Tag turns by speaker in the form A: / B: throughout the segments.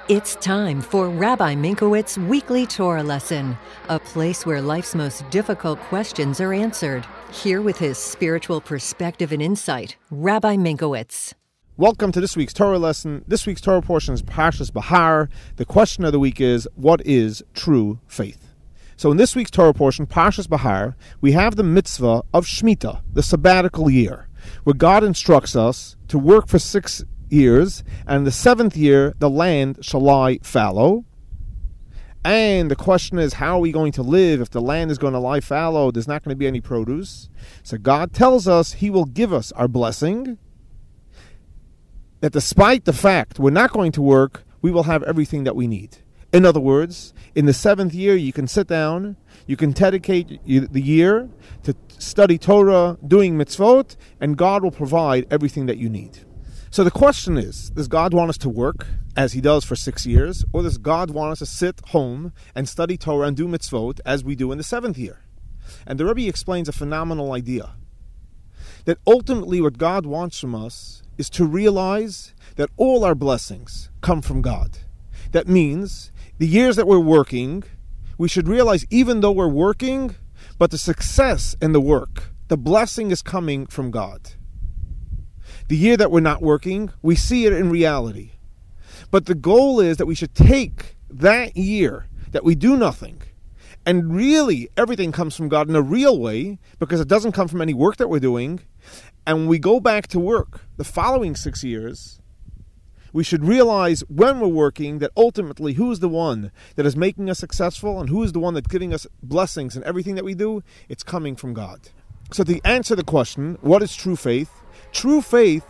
A: It's time for Rabbi Minkowicz's Weekly Torah Lesson, a place where life's most difficult questions are answered. Here with his spiritual perspective and insight, Rabbi Minkowicz.
B: Welcome to this week's Torah lesson. This week's Torah portion is Parshat Behar. The question of the week is, what is true faith? So in this week's Torah portion, Parshat Behar, we have the mitzvah of Shemitah, the sabbatical year, where God instructs us to work for 6 years, and in the 7th year, the land shall lie fallow. And the question is, how are we going to live if the land is going to lie fallow? There's not going to be any produce. So God tells us He will give us our blessing, that despite the fact we're not going to work, we will have everything that we need. In other words, in the 7th year, you can sit down, you can dedicate the year to study Torah, doing mitzvot, and God will provide everything that you need. So the question is, does God want us to work, as He does for 6 years, or does God want us to sit home and study Torah and do mitzvot, as we do in the 7th year? And the Rebbe explains a phenomenal idea, that ultimately what God wants from us is to realize that all our blessings come from God. That means the years that we're working, we should realize even though we're working, but the success in the work, the blessing is coming from God. The year that we're not working, we see it in reality. But the goal is that we should take that year that we do nothing, and really everything comes from God in a real way, because it doesn't come from any work that we're doing, and we go back to work the following 6 years, we should realize when we're working that ultimately who is the one that is making us successful and who is the one that's giving us blessings in everything that we do. It's coming from God. So to answer the question, what is true faith? True faith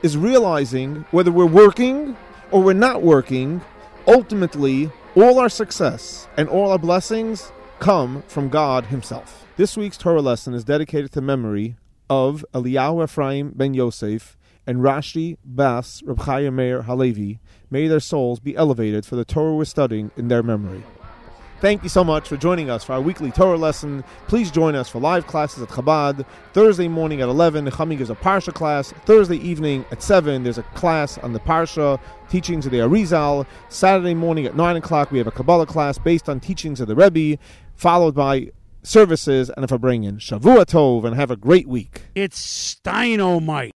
B: is realizing whether we're working or we're not working, ultimately all our success and all our blessings come from God Himself. This week's Torah lesson is dedicated to memory of Eliyahu Ephraim ben Yosef and Rashi Bas Reb Chaim Meir Halevi. May their souls be elevated for the Torah we're studying in their memory. Thank you so much for joining us for our weekly Torah lesson. Please join us for live classes at Chabad. Thursday morning at 11, Nechamie gives a Parsha class. Thursday evening at 7, there's a class on the Parsha, teachings of the Arizal. Saturday morning at 9 o'clock, we have a Kabbalah class based on teachings of the Rebbe, followed by services and a Farbrengen. Shavua Tov, and have a great week.
C: It's Dynamite.